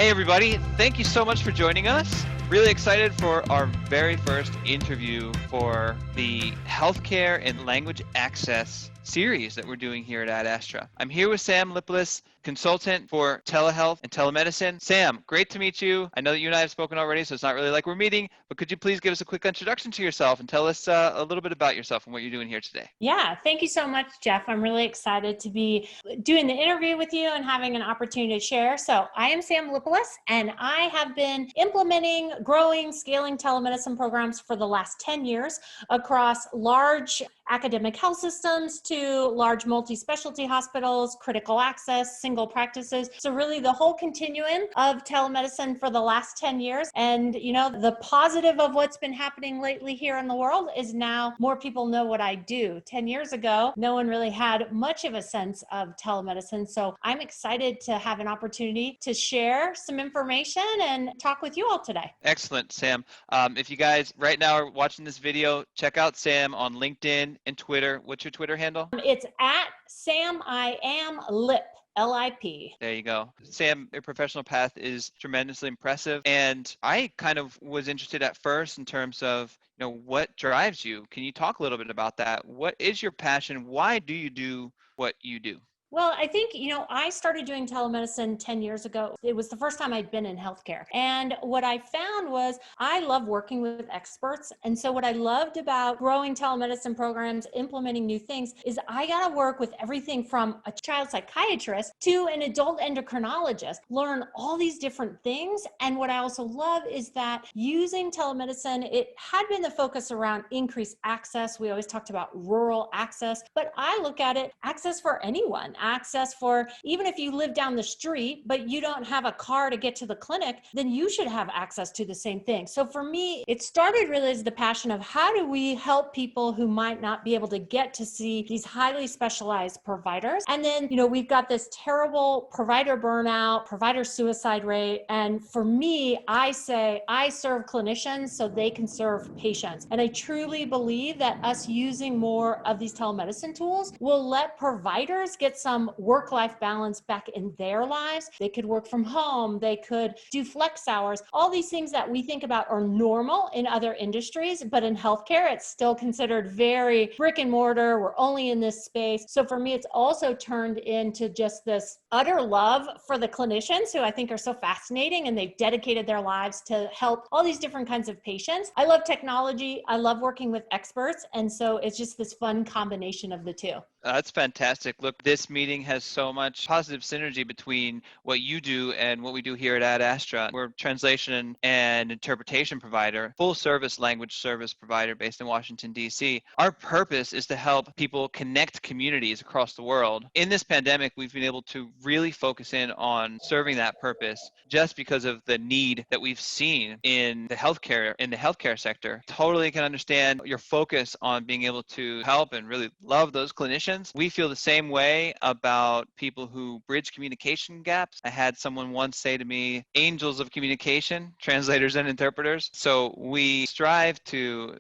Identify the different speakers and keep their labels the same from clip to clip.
Speaker 1: Hey everybody, thank you so much for joining us. Really excited for our very first interview for the Healthcare and Language Access series that we're doing here at Ad Astra. I'm here with Sam Lippolis, consultant for telehealth and telemedicine. Sam, great to meet you. I know that you and I have spoken already, so it's not really like we're meeting, but could you please give us a quick introduction to yourself and tell us a little bit about yourself and what you're doing here today?
Speaker 2: Yeah, thank you so much, Jeff. I'm really excited to be doing the interview with you and having an opportunity to share. So I am Sam Lippolis, and I have been implementing, growing, scaling telemedicine programs for the last 10 years across large academic health systems to large multi-specialty hospitals, critical access, single practices. So really the whole continuum of telemedicine for the last 10 years. And the positive of what's been happening lately here in the world is now more people know what I do. 10 years ago, no one really had much of a sense of telemedicine. So I'm excited to have an opportunity to share some information and talk with you all today.
Speaker 1: Excellent, Sam. If you guys right now are watching this video, check out Sam on LinkedIn and Twitter. What's your Twitter handle?
Speaker 2: It's at Sam I Am Lip. LIP.
Speaker 1: There you go. Sam, your professional path is tremendously impressive. And I kind of was interested at first in terms of, what drives you? Can you talk a little bit about that? What is your passion? Why do you do what you do?
Speaker 2: Well, I think, I started doing telemedicine 10 years ago. It was the first time I'd been in healthcare. And what I found was I love working with experts. And so what I loved about growing telemedicine programs, implementing new things, is I got to work with everything from a child psychiatrist to an adult endocrinologist, learn all these different things. And what I also love is that using telemedicine, it had been the focus around increased access. We always talked about rural access, but I look at it, access for anyone. Access for, even if you live down the street, but you don't have a car to get to the clinic, then you should have access to the same thing. So for me, it started really as the passion of how do we help people who might not be able to get to see these highly specialized providers. And then, we've got this terrible provider burnout, provider suicide rate. And for me, I say I serve clinicians so they can serve patients. And I truly believe that us using more of these telemedicine tools will let providers get some work-life balance back in their lives. They could work from home. They could do flex hours. All these things that we think about are normal in other industries, but in healthcare, it's still considered very brick and mortar. We're only in this space. So for me, it's also turned into just this utter love for the clinicians who I think are so fascinating, and they've dedicated their lives to help all these different kinds of patients. I love technology. I love working with experts. And so it's just this fun combination of the two.
Speaker 1: That's fantastic. Look, this meeting has so much positive synergy between what you do and what we do here at Ad Astra. We're a translation and interpretation provider, full service language service provider based in Washington, D.C. Our purpose is to help people connect communities across the world. In this pandemic, we've been able to really focus in on serving that purpose just because of the need that we've seen in the healthcare sector. Totally can understand your focus on being able to help and really love those clinicians. We feel the same way about people who bridge communication gaps. I had someone once say to me, angels of communication, translators and interpreters. So we strive at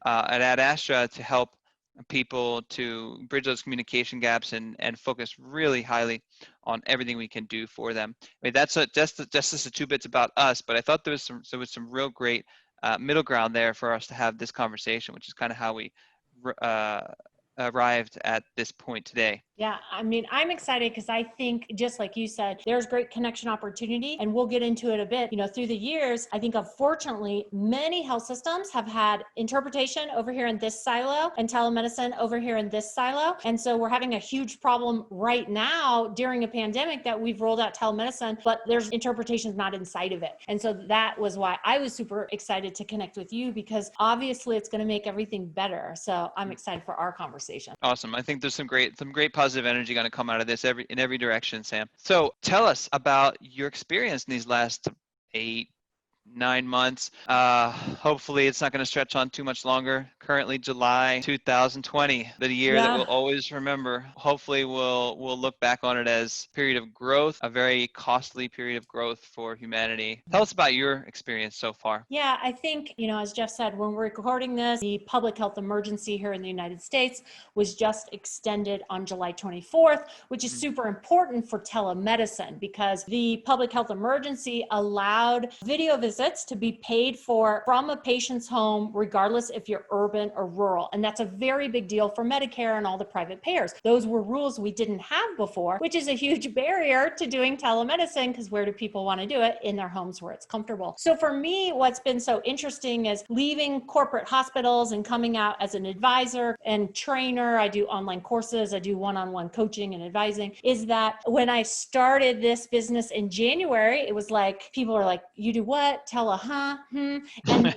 Speaker 1: Ad Astra to help people to bridge those communication gaps and focus really highly on everything we can do for them. I mean, that's just the two bits about us, but I thought there was some real great middle ground there for us to have this conversation, which is kind of how we arrived at this point today.
Speaker 2: Yeah, I mean, I'm excited because I think, just like you said, there's great connection opportunity, and we'll get into it a bit. Through the years, I think unfortunately, many health systems have had interpretation over here in this silo and telemedicine over here in this silo. And so we're having a huge problem right now during a pandemic that we've rolled out telemedicine, but there's interpretations not inside of it. And so that was why I was super excited to connect with you, because obviously it's going to make everything better. So I'm excited for our conversation.
Speaker 1: Awesome. I think there's some great positive energy going to come out of this in every direction, Sam. So tell us about your experience in these last 9 months. Hopefully it's not going to stretch on too much longer. Currently July 2020, the year that we'll
Speaker 2: Yeah.
Speaker 1: always remember. Hopefully we'll look back on it as a period of growth, a very costly period of growth for humanity. Tell us about your experience so far.
Speaker 2: Yeah, I think, as Jeff said, when we're recording this, the public health emergency here in the United States was just extended on July 24th, which is super important for telemedicine because the public health emergency allowed video visits to be paid for from a patient's home, regardless if you're urban or rural. And that's a very big deal for Medicare and all the private payers. Those were rules we didn't have before, which is a huge barrier to doing telemedicine because where do people want to do it? In their homes where it's comfortable. So for me, what's been so interesting is leaving corporate hospitals and coming out as an advisor and trainer. I do online courses, I do one-on-one coaching and advising. Is that when I started this business in January, it was like people are like, you do what? And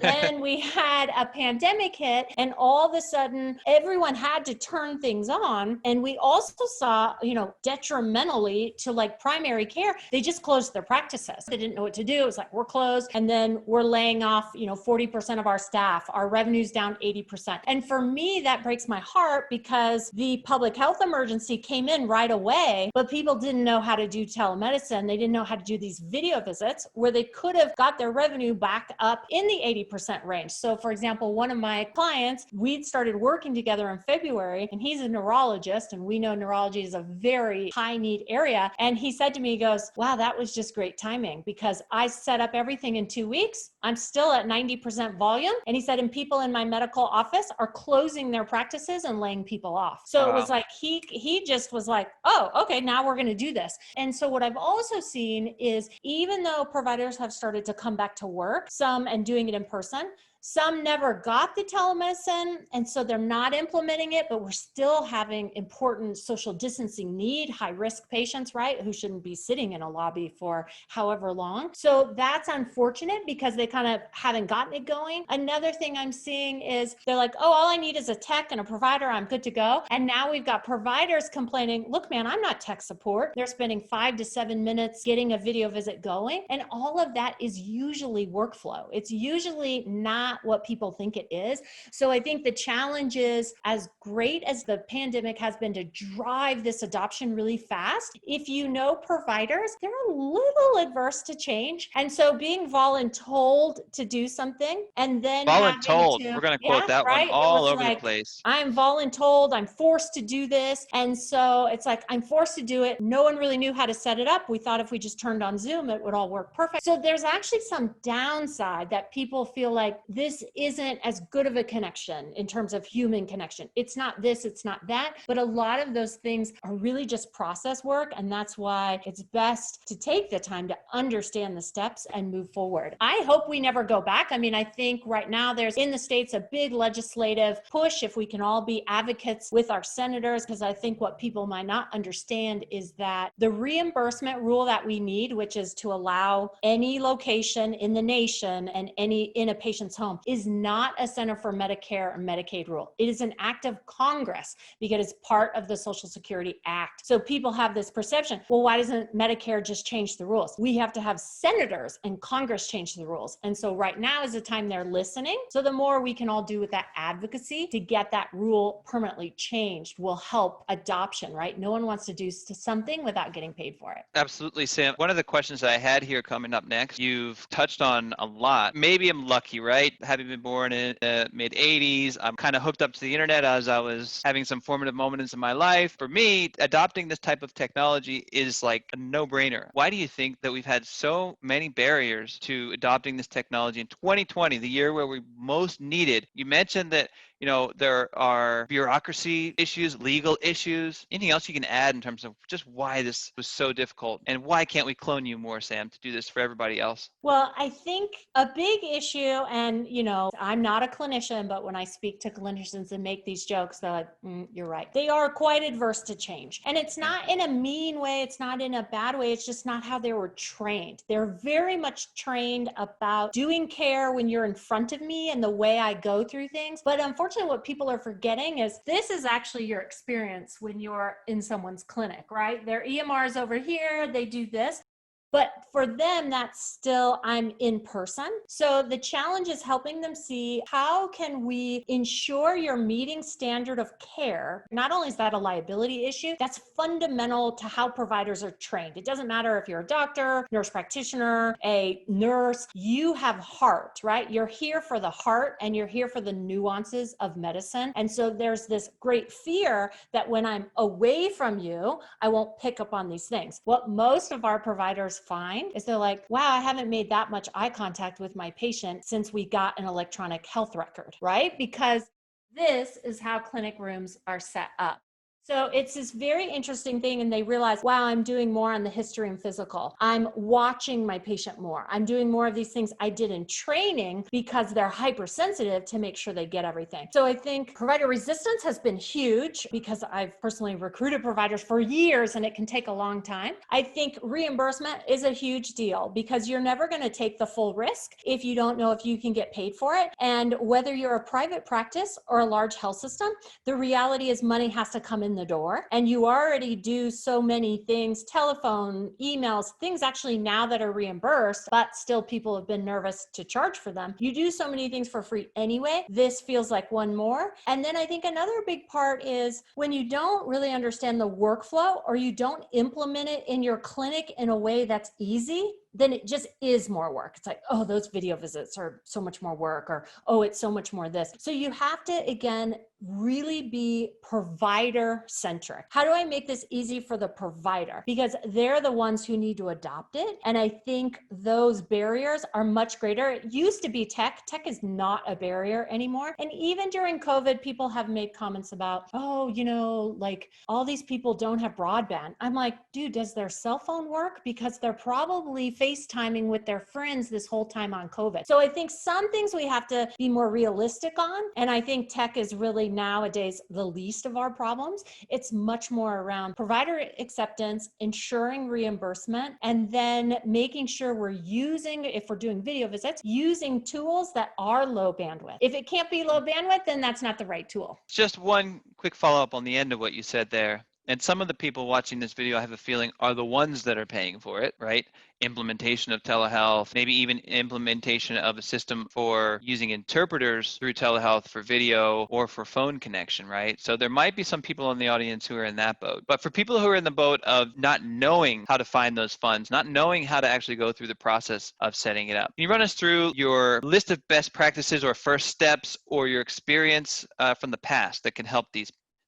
Speaker 2: then we had a pandemic hit, and all of a sudden everyone had to turn things on. And we also saw, detrimentally to like primary care, they just closed their practices. They didn't know what to do. It was like, we're closed. And then we're laying off, 40% of our staff. Our revenue's down 80%. And for me, that breaks my heart because the public health emergency came in right away, but people didn't know how to do telemedicine. They didn't know how to do these video visits where they could have got their revenue back up in the 80% range. So for example, one of my clients, we'd started working together in February, and he's a neurologist, and we know neurology is a very high need area. And he said to me, he goes, wow, that was just great timing because I set up everything in 2 weeks. I'm still at 90% volume. And he said, and people in my medical office are closing their practices and laying people off. So it was like, he just was like, oh, okay, now we're going to do this. And so what I've also seen is even though providers have started to come back to work, some and doing it in person, some never got the telemedicine, and so they're not implementing it, but we're still having important social distancing need, high-risk patients, right, who shouldn't be sitting in a lobby for however long. So that's unfortunate because they kind of haven't gotten it going. Another thing I'm seeing is they're like, oh, all I need is a tech and a provider, I'm good to go. And now we've got providers complaining, look, man, I'm not tech support. They're spending 5 to 7 minutes getting a video visit going, and all of that is usually workflow. It's usually not what people think it is. So I think the challenge is, as great as the pandemic has been to drive this adoption really fast, if you know providers, they're a little adverse to change. And so being voluntold to do something and then having
Speaker 1: Voluntold.
Speaker 2: to,
Speaker 1: We're going to quote
Speaker 2: yeah,
Speaker 1: that one
Speaker 2: right? It
Speaker 1: all
Speaker 2: was
Speaker 1: over the
Speaker 2: like,
Speaker 1: place.
Speaker 2: I'm voluntold, I'm forced to do this. And so it's like, I'm forced to do it. No one really knew how to set it up. We thought if we just turned on Zoom, it would all work perfect. So there's actually some downside that people feel like this isn't as good of a connection in terms of human connection. It's not this, it's not that. But a lot of those things are really just process work. And that's why it's best to take the time to understand the steps and move forward. I hope we never go back. I mean, I think right now there's in the States a big legislative push if we can all be advocates with our senators, because I think what people might not understand is that the reimbursement rule that we need, which is to allow any location in the nation and any in a patient's home, is not a Center for Medicare or Medicaid rule. It is an act of Congress because it's part of the Social Security Act. So people have this perception, well, why doesn't Medicare just change the rules? We have to have senators and Congress change the rules. And so right now is the time they're listening. So the more we can all do with that advocacy to get that rule permanently changed will help adoption, right? No one wants to do something without getting paid for it.
Speaker 1: Absolutely, Sam. One of the questions I had here coming up next, you've touched on a lot. Maybe I'm lucky, right? Having been born in the mid 80s, I'm kind of hooked up to the internet as I was having some formative moments in my life. For me, adopting this type of technology is like a no-brainer. Why do you think that we've had so many barriers to adopting this technology in 2020, the year where we most needed? You mentioned that there are bureaucracy issues, legal issues. Anything else you can add in terms of just why this was so difficult, and why can't we clone you more, Sam, to do this for everybody else?
Speaker 2: Well, I think a big issue, and I'm not a clinician, but when I speak to clinicians and make these jokes, they're like, you're right. They are quite adverse to change. And it's not in a mean way, it's not in a bad way, it's just not how they were trained. They're very much trained about doing care when you're in front of me and the way I go through things. But unfortunately, what people are forgetting is this is actually your experience when you're in someone's clinic, right? Their EMR is over here, they do this. But for them, that's still, I'm in person. So the challenge is helping them see, how can we ensure you're meeting standard of care? Not only is that a liability issue, that's fundamental to how providers are trained. It doesn't matter if you're a doctor, nurse practitioner, a nurse, you have heart, right? You're here for the heart and you're here for the nuances of medicine. And so there's this great fear that when I'm away from you, I won't pick up on these things. What most of our providers find is they're like, wow, I haven't made that much eye contact with my patient since we got an electronic health record, right? Because this is how clinic rooms are set up. So it's this very interesting thing, and they realize, wow, I'm doing more on the history and physical. I'm watching my patient more. I'm doing more of these things I did in training because they're hypersensitive to make sure they get everything. So I think provider resistance has been huge because I've personally recruited providers for years and it can take a long time. I think reimbursement is a huge deal because you're never going to take the full risk if you don't know if you can get paid for it. And whether you're a private practice or a large health system, the reality is money has to come in the door, and you already do so many things, telephone, emails, things actually now that are reimbursed, but still people have been nervous to charge for them. You do so many things for free anyway. This feels like one more. And then I think another big part is when you don't really understand the workflow or you don't implement it in your clinic in a way that's easy, then it just is more work. It's like, oh, those video visits are so much more work, or, oh, it's so much more this. So you have to, again, really be provider centric. How do I make this easy for the provider? Because they're the ones who need to adopt it. And I think those barriers are much greater. It used to be tech. Tech is not a barrier anymore. And even during COVID, people have made comments about, oh, like all these people don't have broadband. I'm like, dude, does their cell phone work? Because they're probably FaceTiming with their friends this whole time on COVID. So I think some things we have to be more realistic on. And I think tech is really nowadays the least of our problems. It's much more around provider acceptance, ensuring reimbursement, and then making sure we're using, if we're doing video visits, using tools that are low bandwidth. If it can't be low bandwidth, then that's not the right tool.
Speaker 1: Just one quick follow-up on the end of what you said there. And some of the people watching this video, I have a feeling, are the ones that are paying for it, right? Implementation of telehealth, maybe even implementation of a system for using interpreters through telehealth for video or for phone connection, right? So there might be some people in the audience who are in that boat. But for people who are in the boat of not knowing how to find those funds, not knowing how to actually go through the process of setting it up, can you run us through your list of best practices or first steps or your experience from the past that can help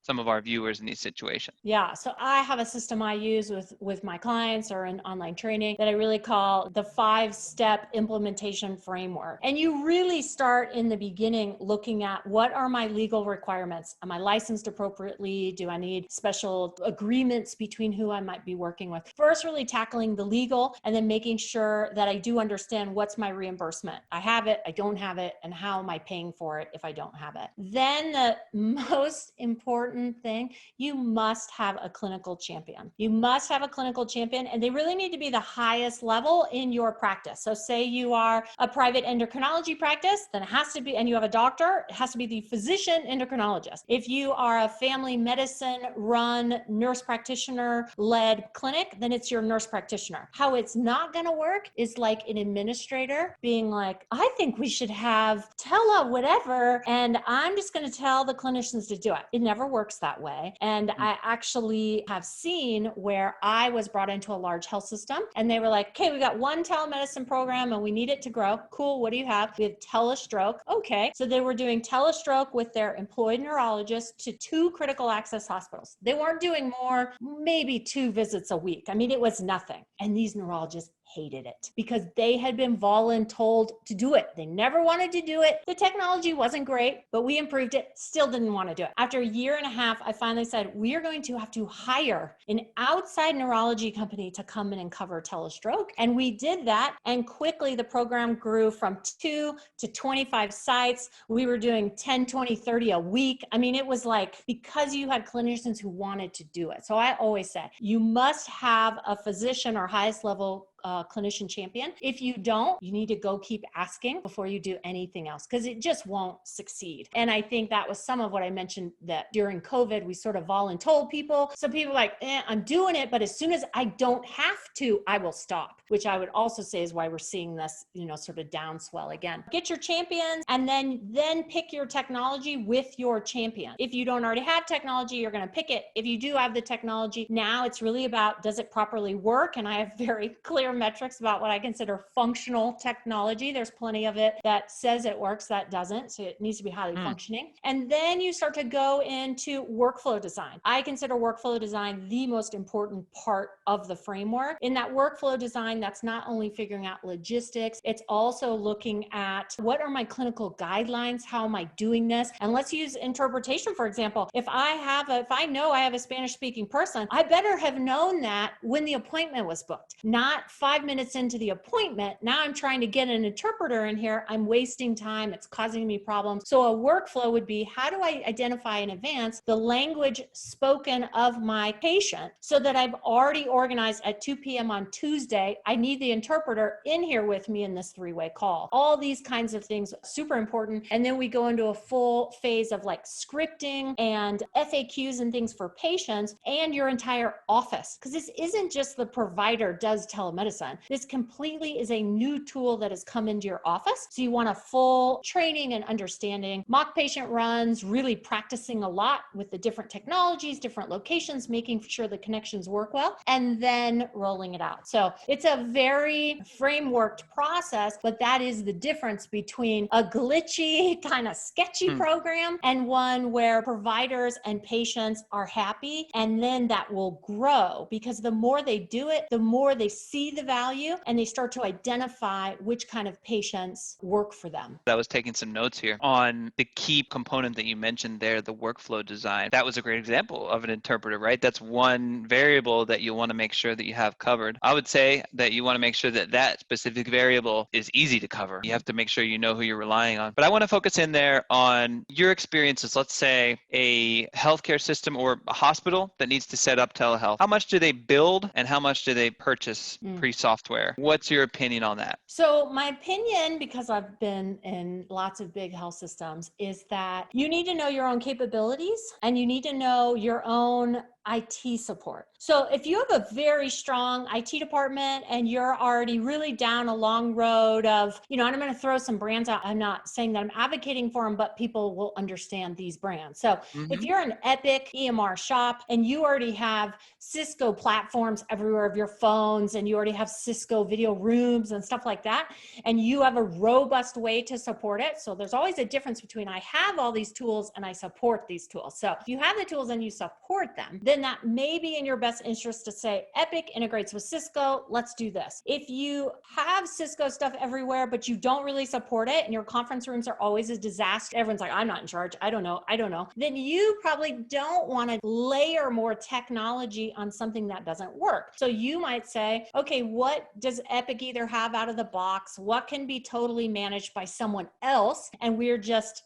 Speaker 1: some of our viewers in these situations?
Speaker 2: Yeah. So I have a system I use with my clients or in online training that I really call the 5-step implementation framework. And you really start in the beginning looking at, what are my legal requirements? Am I licensed appropriately? Do I need special agreements between who I might be working with? First, really tackling the legal, and then making sure that I do understand what's my reimbursement. I have it, I don't have it, and how am I paying for it if I don't have it? Then the most important thing, you must have a clinical champion. You must have a clinical champion, and they really need to be the highest level in your practice. So say you are a private endocrinology practice, then it has to be, and you have a doctor, it has to be the physician endocrinologist. If you are a family medicine run nurse practitioner led clinic, then it's your nurse practitioner. How it's not going to work is like an administrator being like, I think we should have tele whatever, and I'm just going to tell the clinicians to do it. It never works that way. And I actually have seen where I was brought into a large health system and they were like, okay, we got one telemedicine program and we need it to grow. Cool. What do you have? We have telestroke. Okay. So they were doing telestroke with their employed neurologist to 2 critical access hospitals. They weren't doing more, maybe 2 visits a week. I mean, it was nothing. And these neurologists hated it because they had been voluntold to do it. They never wanted to do it. The technology wasn't great, but we improved it. Still didn't want to do it. After a year and a half, I finally said, we are going to have to hire an outside neurology company to come in and cover telestroke. And we did that. And quickly the program grew from 2 to 25 sites. We were doing 10, 20, 30 a week. I mean, it was like, because you had clinicians who wanted to do it. So I always said, you must have a physician or highest level a clinician champion. If you don't, you need to go keep asking before you do anything else, because it just won't succeed. And I think that was some of what I mentioned, that during COVID, we sort of voluntold people. So people are like, I'm doing it, but as soon as I don't have to, I will stop, which I would also say is why we're seeing this, sort of downswell again. Get your champions, and then pick your technology with your champion. If you don't already have technology, you're going to pick it. If you do have the technology, now it's really about, does it properly work? And I have very clear metrics about what I consider functional technology. There's plenty of it that says it works, that doesn't. So it needs to be highly functioning. And then you start to go into workflow design. I consider workflow design the most important part of the framework. In that workflow design, that's not only figuring out logistics, it's also looking at, what are my clinical guidelines? How am I doing this? And let's use interpretation, for example. If I know I have a Spanish speaking person, I better have known that when the appointment was booked, not 5 minutes into the appointment. Now I'm trying to get an interpreter in here. I'm wasting time. It's causing me problems. So a workflow would be, how do I identify in advance the language spoken of my patient so that I've already organized at 2 p.m. on Tuesday, I need the interpreter in here with me in this 3-way call. All these kinds of things, super important. And then we go into a full phase of like scripting and FAQs and things for patients and your entire office. Because this isn't just the provider does telemedicine. This completely is a new tool that has come into your office. So you want a full training and understanding, mock patient runs, really practicing a lot with the different technologies, different locations, making sure the connections work well, and then rolling it out. So it's a very frameworked process, but that is the difference between a glitchy, kind of sketchy program and one where providers and patients are happy. And then that will grow, because the more they do it, the more they see the value and they start to identify which kind of patients work for them.
Speaker 1: I was taking some notes here on the key component that you mentioned there, the workflow design. That was a great example of an interpreter, right? That's one variable that you want to make sure that you have covered. I would say that you want to make sure that that specific variable is easy to cover. You have to make sure you know who you're relying on. But I want to focus in there on your experiences. Let's say a healthcare system or a hospital that needs to set up telehealth. How much do they build and how much do they purchase pre-software? What's your opinion on that?
Speaker 2: So my opinion, because I've been in lots of big health systems, is that you need to know your own capabilities and you need to know your own IT support. So if you have a very strong IT department and you're already really down a long road of, and I'm going to throw some brands out. I'm not saying that I'm advocating for them, but people will understand these brands. So if you're an Epic EMR shop and you already have Cisco platforms everywhere of your phones and you already have Cisco video rooms and stuff like that, and you have a robust way to support it. So there's always a difference between I have all these tools and I support these tools. So if you have the tools and you support them, then that may be in your best interest to say, Epic integrates with Cisco, let's do this. If you have Cisco stuff everywhere, but you don't really support it and your conference rooms are always a disaster, everyone's like, I'm not in charge, I don't know, then you probably don't want to layer more technology on something that doesn't work. So you might say, okay, what does Epic either have out of the box? What can be totally managed by someone else? And we're just,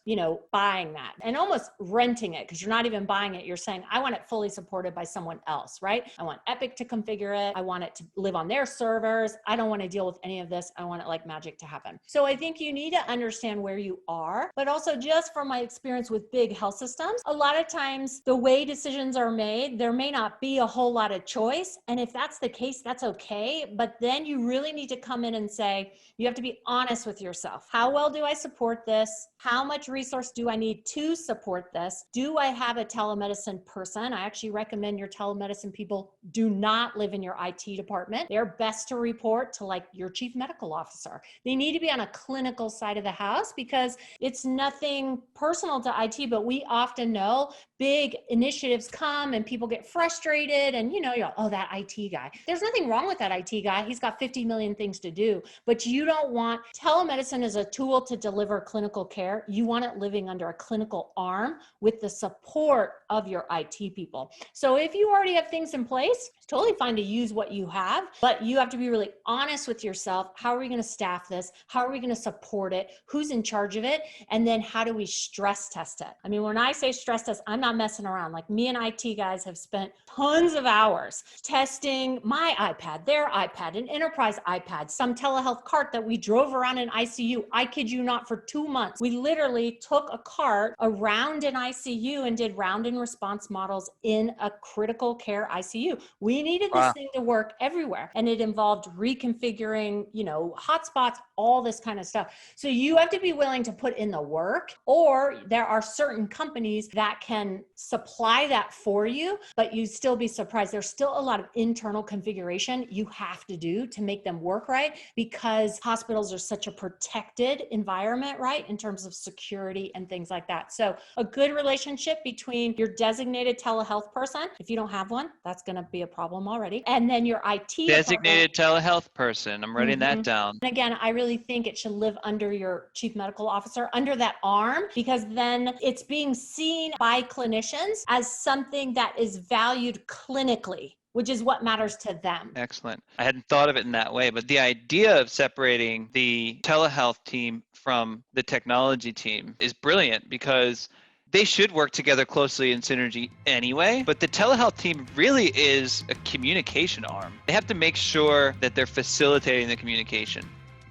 Speaker 2: buying that and almost renting it, because you're not even buying it. You're saying, I want it fully supported by someone else, right? I want Epic to configure it. I want it to live on their servers. I don't want to deal with any of this. I want it like magic to happen. So I think you need to understand where you are, but also just from my experience with big health systems, a lot of times the way decisions are made, there may not be a whole lot of choice. And if that's the case, that's okay. But then you really need to come in and say, you have to be honest with yourself. How well do I support this? How much resource do I need to support this? Do I have a telemedicine person? I actually recommend your telemedicine people do not live in your IT department. They're best to report to like your chief medical officer. They need to be on a clinical side of the house, because it's nothing personal to IT, but we often know big initiatives come and people get frustrated and you're like, oh, that IT guy. There's nothing wrong with that IT guy. He's got 50 million things to do, but you don't want telemedicine as a tool to deliver clinical care. You want it living under a clinical arm with the support of your IT people. So if you already have things in place, it's totally fine to use what you have, but you have to be really honest with yourself. How are we going to staff this? How are we going to support it? Who's in charge of it? And then how do we stress test it? I mean, when I say stress test, I'm not messing around. Like, me and IT guys have spent tons of hours testing my iPad, their iPad, an enterprise iPad, some telehealth cart that we drove around in ICU. I kid you not, for 2 months, we literally took a cart around an ICU and did round and response models in a critical care ICU. We needed this
Speaker 1: Wow.
Speaker 2: thing to work everywhere. And it involved reconfiguring, hotspots, all this kind of stuff. So you have to be willing to put in the work, or there are certain companies that can supply that for you, but you'd still be surprised. There's still a lot of internal configuration you have to do to make them work right, because hospitals are such a protected environment, right, in terms of security and things like that. So a good relationship between your designated telehealth person, if you don't have one, that's going to be a problem already, and then your IT
Speaker 1: Designated
Speaker 2: department.
Speaker 1: telehealth person. I'm writing that down.
Speaker 2: And again, I really think it should live under your chief medical officer, under that arm, because then it's being seen by clinicians as something that is valued clinically, which is what matters to them.
Speaker 1: Excellent. I hadn't thought of it in that way, but the idea of separating the telehealth team from the technology team is brilliant, because they should work together closely in synergy anyway, but the telehealth team really is a communication arm. They have to make sure that they're facilitating the communication.